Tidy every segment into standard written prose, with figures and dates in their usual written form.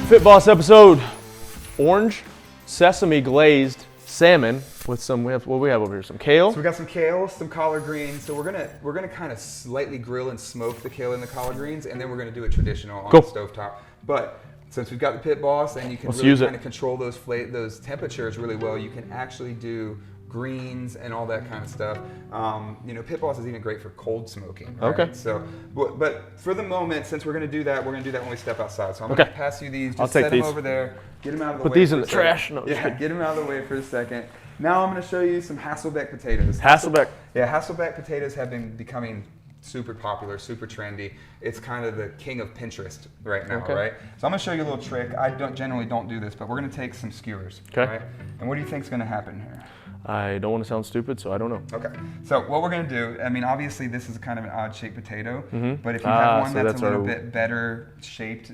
FitBoss episode, orange sesame glazed salmon with some, what do we have over here? Some kale? So we got some kale, some collard greens. So we're gonna kind of slightly grill and smoke the kale and the collard greens, and then we're gonna do it traditional on the stovetop. But since we've got the FitBoss and you can really kind of control those temperatures really well, you can actually do greens and all that kind of stuff. You know, FitBoss is even great for cold smoking. Right? Okay. So, but for the moment, since we're gonna do that when we step outside. So I'm gonna pass you these. Just set them over there. Get them out of the way. Put these in the trash. No, yeah, get them out of the way for a second. Now I'm gonna show you some Hasselback potatoes. Hasselback. Yeah, Hasselback potatoes have been becoming super popular, super trendy. It's kind of the king of Pinterest right now, right? So I'm gonna show you a little trick. I generally don't do this, but we're gonna take some skewers. Right? And what do you think's gonna happen here? I don't want to sound stupid, so I don't know. Okay, so what we're gonna do, I mean, obviously this is kind of an odd shaped potato, but if you have one that's a little bit better shaped,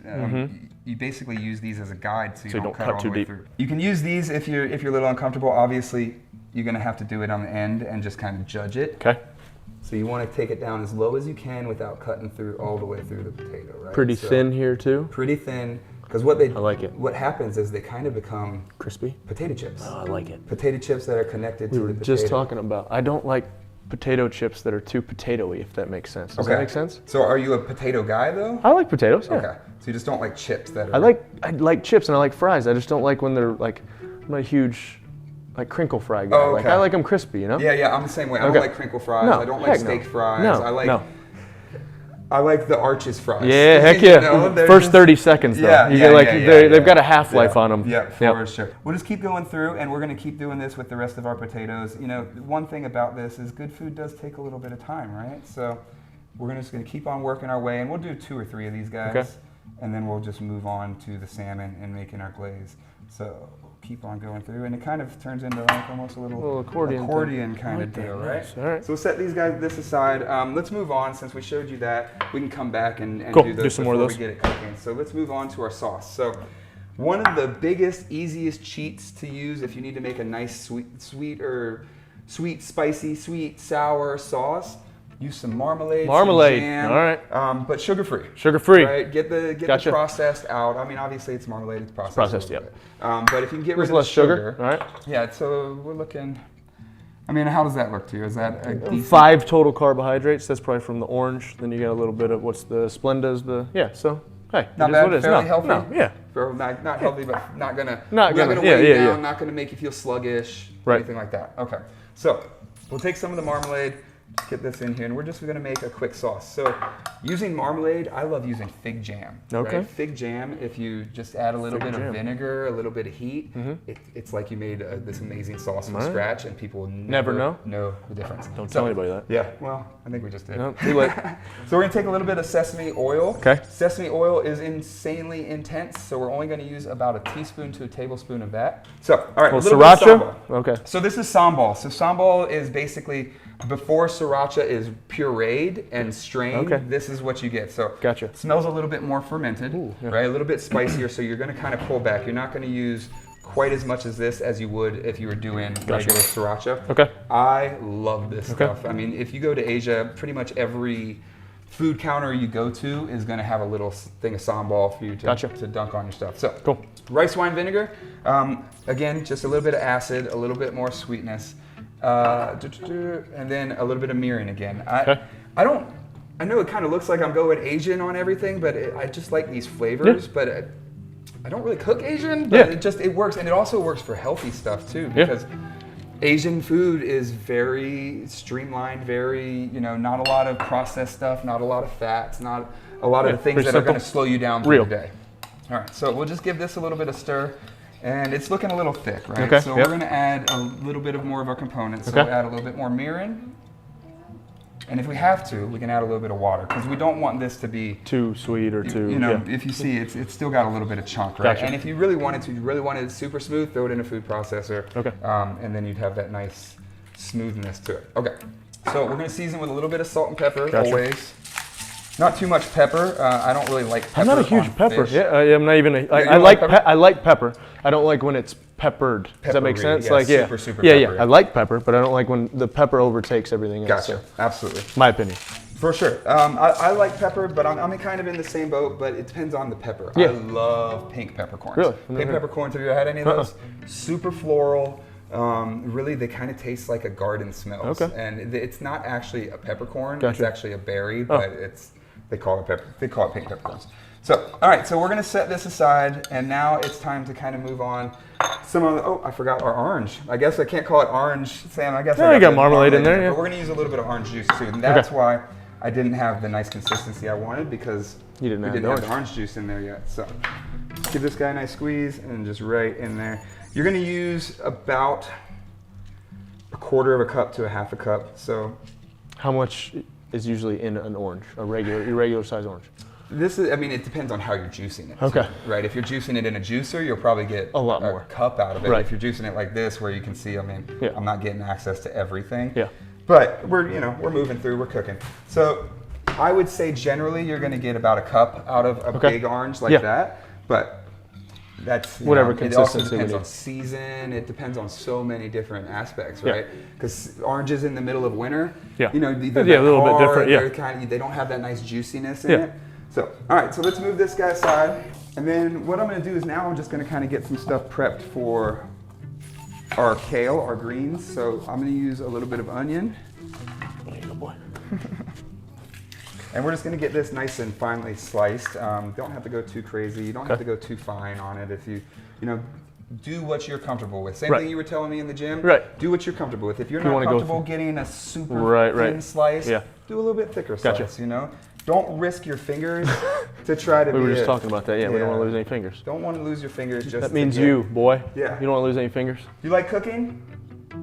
you basically use these as a guide so you don't cut all the way through. You can use these if you're a little uncomfortable. Obviously, you're gonna have to do it on the end and just kind of judge it. Okay. So you want to take it down as low as you can without cutting through all the way through the potato, right? Pretty thin here too. Pretty thin. Because what happens is they kind of become crispy potato chips. Oh, I like it. Potato chips that are connected to the potato. We were just talking about, I don't like potato chips that are too potato-y, if that makes sense. Does that make sense? So are you a potato guy though? I like potatoes, yeah. Okay. So you just don't like chips that are... I like chips and I like fries. I just don't like when they're like, I'm not a huge crinkle fry guy. Like I like them crispy, you know? Yeah, I'm the same way. I don't like crinkle fries. I don't like steak fries. I like the Arches fries. Yeah, heck yeah. First 30 seconds though. They've got a half-life on them. Yeah, for sure. We'll just keep going through, and we're gonna keep doing this with the rest of our potatoes. You know, one thing about this is good food does take a little bit of time, right? So we're just gonna keep on working our way, and we'll do 2 or 3 of these guys, and then we'll just move on to the salmon and making our glaze. So keep on going through, and it kind of turns into like almost a little accordion kind of deal, right? All right. So we'll set this aside. Let's move on. Since we showed you that, we can come back and do some more of those. We get it cooking. So let's move on to our sauce. So one of the biggest, easiest cheats to use if you need to make a nice sweet, spicy, sweet, sour sauce. Use some marmalade, some jam, all right. But sugar-free. Sugar-free. Right? Get the processed out. I mean, obviously it's marmalade, it's processed. Processed, yep. But if you can get rid of less the sugar, all right. Yeah. So we're looking. I mean, how does that look to you? Is that a decent? 5 total carbohydrates. That's probably from the orange. Then you got a little bit of what's the Splenda's. So hey, not bad. What it is. Fairly healthy. No, yeah. Not healthy, but not gonna weigh you down. Not gonna make you feel sluggish. Anything like that. Okay. So we'll take some of the marmalade. Get this in here, and we're just going to make a quick sauce. So using marmalade, I love using fig jam. Right? Fig jam, if you just add a little bit of vinegar, a little bit of heat, it's like you made this amazing sauce from scratch, and people will never know the difference. Don't tell anybody that. Yeah, well, I think we just did. No, too late. So we're going to take a little bit of sesame oil. Okay. Sesame oil is insanely intense, so we're only going to use about a teaspoon to a tablespoon of that. So, all right, a little bit of sambal. Okay. So this is sambal. So sambal is basically... before sriracha is pureed and strained, this is what you get. So it smells a little bit more fermented, right? A little bit spicier, so you're going to kind of pull back. You're not going to use quite as much as this as you would if you were doing regular sriracha. Okay. I love this stuff. I mean, if you go to Asia, pretty much every food counter you go to is going to have a little thing of sambal for you to dunk on your stuff. So rice wine vinegar, again, just a little bit of acid, a little bit more sweetness. And then a little bit of mirin again. I know it kind of looks like I'm going Asian on everything, but I just like these flavors. But I don't really cook Asian, but it works, and it also works for healthy stuff too, because Asian food is very streamlined, very not a lot of processed stuff, not a lot of fats, not a lot of the things that are going to slow you down through the day. All right, so we'll just give this a little bit of stir. And it's looking a little thick, right? So we're going to add a little bit more of our components. So we'll add a little bit more mirin. And if we have to, we can add a little bit of water, because we don't want this to be too sweet or too... if you see, it's still got a little bit of chunk, right? And if you really wanted it super smooth, throw it in a food processor. And then you'd have that nice smoothness to it. Okay. So we're going to season with a little bit of salt and pepper, always. Not too much pepper. I don't really like pepper. I'm not a huge pepper. Fish. I'm not even. I like pepper. I don't like when it's peppered. Does that make sense? Super peppery. I like pepper, but I don't like when the pepper overtakes everything else. Gotcha. Absolutely. My opinion. For sure. I like pepper, but I'm kind of in the same boat, but it depends on the pepper. Yeah. I love pink peppercorns. Really? Pink peppercorns, have you had any of those? Super floral. Really, they kind of taste like a garden smells. Okay. And it's not actually a peppercorn. Gotcha. It's actually a berry, but they call it pink peppercorns. So, all right, so we're gonna set this aside, and now it's time to kind of move on. I forgot our orange. I guess I can't call it orange, Sam. I guess I got marmalade in there. But we're gonna use a little bit of orange juice too, and that's why I didn't have the nice consistency I wanted, because we didn't have the orange juice in there yet. So give this guy a nice squeeze and just right in there. You're gonna use about 1/4 cup to 1/2 cup. So how much is usually in an orange, irregular size orange? This is, I mean, it depends on how you're juicing it. Okay. Too, right? If you're juicing it in a juicer, you'll probably get a lot more cup out of it. Right. If you're juicing it like this, where you can see, I mean, I'm not getting access to everything. Yeah. But we're moving through, we're cooking. So I would say generally you're going to get about 1 cup out of a big orange like that. But that's whatever It consistency. also depends on season. It depends on so many different aspects, right? Because oranges in the middle of winter, they're a little bit different. Yeah. They don't have that nice juiciness in it. So, all right, so let's move this guy aside. And then what I'm gonna do is now I'm just gonna kind of get some stuff prepped for our kale, our greens. So I'm gonna use a little bit of onion. There you go, boy. And we're just gonna get this nice and finely sliced. Don't have to go too crazy. You don't have to go too fine on it. If you do what you're comfortable with. Same thing you were telling me in the gym. Right. Do what you're comfortable with. If you're not comfortable getting a super thin slice, do a little bit thicker slice, Don't risk your fingers to try to We were just talking about that, we don't want to lose any fingers. Don't want to lose your fingers just That means you, boy. Yeah. You don't want to lose any fingers. Do you like cooking?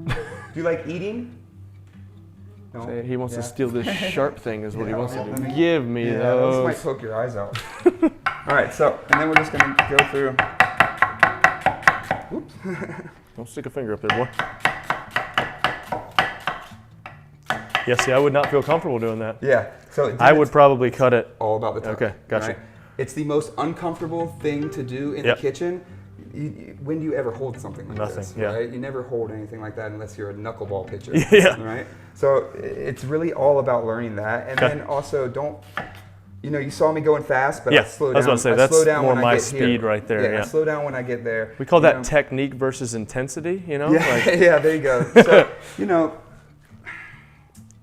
Do you like eating? No? He wants to steal this sharp thing is what he wants to do. Give me those. This might poke your eyes out. All right, so, and then we're just going to go through. Oops. Don't stick a finger up there, boy. Yeah, see, I would not feel comfortable doing that. Yeah. So I would probably cut it. All about the touch. Okay, gotcha. Right? It's the most uncomfortable thing to do in the kitchen. When do you ever hold something like this? Right? You never hold anything like that unless you're a knuckleball pitcher. Right? So it's really all about learning that. And then also you saw me going fast, but I slow down. I was about to say, that's more my speed right there. I slow down when I get there. We call that technique versus intensity, Yeah, there you go. So,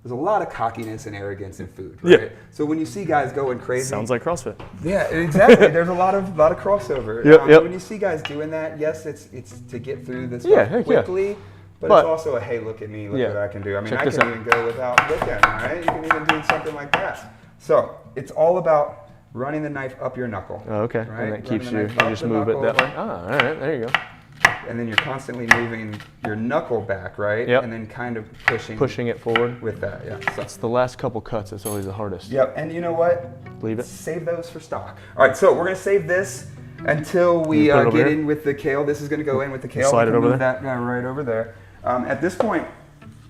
there's a lot of cockiness and arrogance in food, right? Yeah. So when you see guys going crazy, sounds like CrossFit. Yeah, exactly. There's a lot of crossover. When you see guys doing that, yes, it's to get through this quickly, but it's also a hey, look at me, look what I can do. I mean, I can even go without looking, right? You can even do something like that. So it's all about running the knife up your knuckle. Oh, okay. Right? And that keeps you just move it that way. Ah, all right. There you go. And then you're constantly moving your knuckle back, right? Yep. And then kind of pushing it forward with that. Yeah. So it's the last couple cuts that's always the hardest. Yep. And you know what? Leave it. Save those for stock. All right. So we're gonna save this until we get in with the kale. This is gonna go in with the kale. Slide it over there. That guy right over there. At this point,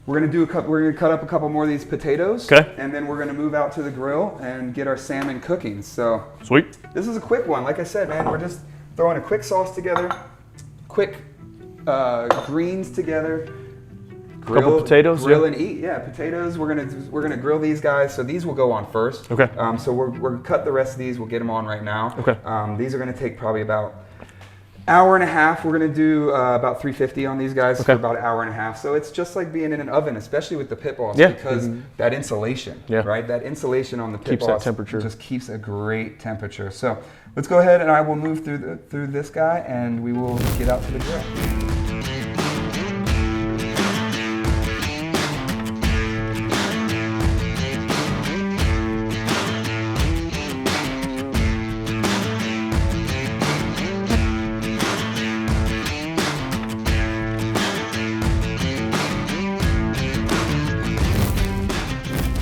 we're gonna cut up a couple more of these potatoes. Okay. And then we're gonna move out to the grill and get our salmon cooking. So sweet. This is a quick one. Like I said, man, we're just throwing a quick sauce together, quick greens together. Couple potatoes. Grill and eat. Yeah, potatoes. We're gonna grill these guys. So these will go on first. Okay. So we're gonna cut the rest of these. We'll get them on right now. Okay. These are gonna take probably about hour and a half. We're gonna do about 350 on these guys for about an hour and a half. So it's just like being in an oven, especially with the FitBoss, because that insulation, right? That insulation on the FitBoss keeps that temperature. Just keeps a great temperature. So let's go ahead and I will move through this guy and we will get out to the grill.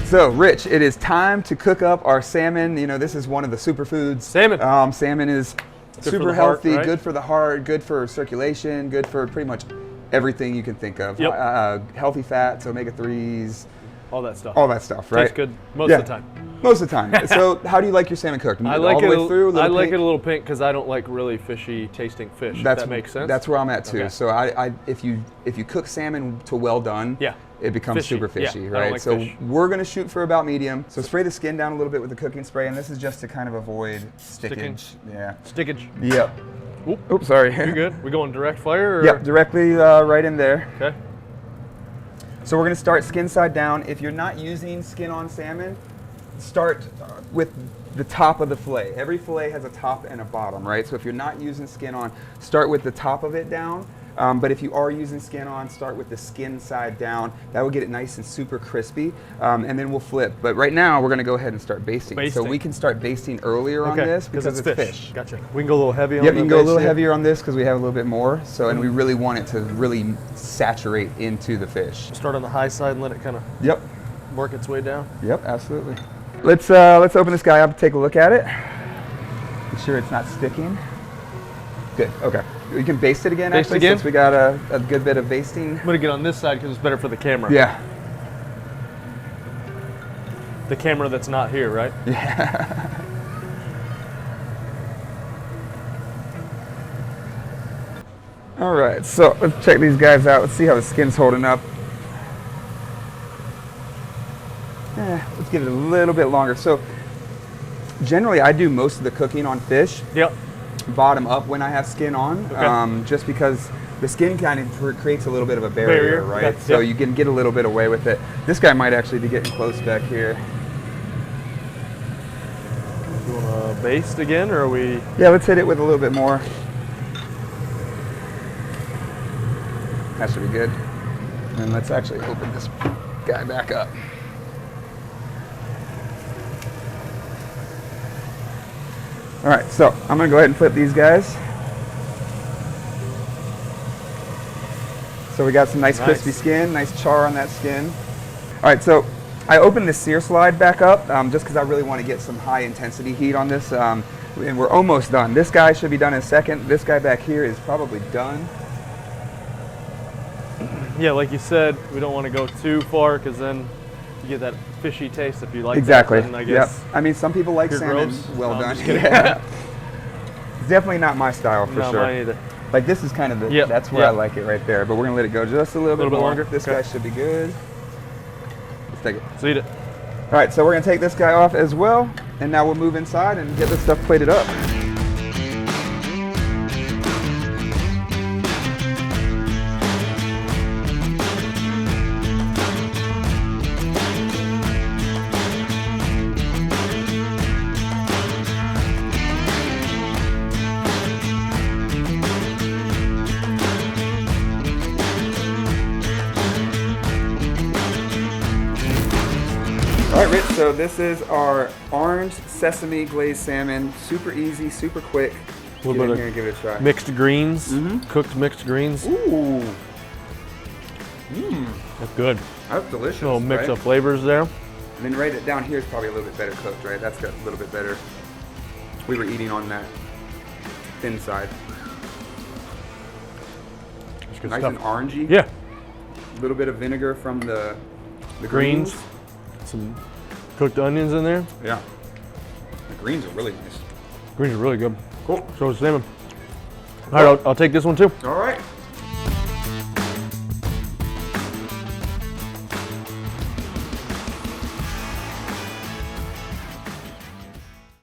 So, Rich, it is time to cook up our salmon. You know, this is one of the superfoods. Salmon. Salmon is super healthy, heart, right? Good for the heart, good for circulation, good for pretty much everything you can think of. Yep. Healthy fats, omega-3s. All that stuff. All that stuff, right? Tastes good most of the time. Most of the time. So, how do you like your salmon cooked? I like it all the way through, I like it a little pink because I don't like really fishy tasting fish. That makes sense. That's where I'm at too. Okay. So, if you cook salmon to well done, it becomes fishy. super fishy, yeah, right? Like so fish. we're gonna shoot for about medium. So spray the skin down a little bit with the cooking spray, and this is just to kind of avoid stickage. Yeah. Stickage. Yep. Oop. Oops, sorry. You're good. We going direct fire? Or? Yep, directly right in there. Okay. So we're gonna start skin side down. If you're not using skin on salmon, start with the top of the fillet. Every fillet has a top and a bottom, right? So if you're not using skin on, start with the top of it down. But if you are using skin on, start with the skin side down. That will get it nice and super crispy, and then we'll flip. But right now, we're gonna go ahead and start basting. So we can start basting earlier on this because it's fish. Gotcha. We can go a little heavy on Yep, you can go a little heavier on this because we have a little bit more. So, and we really want it to really saturate into the fish. Start on the high side and let it kind of work its way down. Yep, absolutely. Let's open this guy up and take a look at it. Make sure it's not sticking. Good, okay. We can baste it again, actually, since we got a good bit of basting. I'm gonna get on this side because it's better for the camera. Yeah. The camera that's not here, right? Yeah. All right, so let's check these guys out. Let's see how the skin's holding up. Let's give it a little bit longer. So generally I do most of the cooking on fish. Yep. Bottom up when I have skin on, just because the skin kind of creates a little bit of a barrier, right? Okay. So you can get a little bit away with it. This guy might actually be getting close back here. You want to baste again, or are we? Yeah, let's hit it with a little bit more. That should be good. And let's actually open this guy back up. All right, so I'm gonna go ahead and flip these guys. So we got some nice crispy skin, nice char on that skin. All right, so I opened this sear slide back up just because I really want to get some high intensity heat on this, and we're almost done. This guy should be done in a second. This guy back here is probably done. Yeah, like you said, we don't want to go too far because then you get that fishy taste if you like. Exactly. That, I guess. Yep. I mean, some people like salmon well done. Yeah. It's definitely not my style for sure. Not mine either. Like this is kind of the, that's where I like it right there. But we're gonna let it go just a little bit longer. This guy should be good. Let's take it. Let's eat it. All right, so we're gonna take this guy off as well, and now we'll move inside and get this stuff plated up. All right, Rich, so this is our orange sesame glazed salmon. Super easy, super quick. A little bit of give it a try. Mixed greens, cooked mixed greens. Ooh. That's good. That's delicious. A little mix of flavors there. And then right down here is probably a little bit better cooked, right? That's got a little bit better. We were eating on that thin side. Nice and orangey. Yeah. A little bit of vinegar from the greens. Some cooked onions in there. Yeah. The greens are really nice. Greens are really good. Cool. So is salmon. All right, I'll take this one too. All right.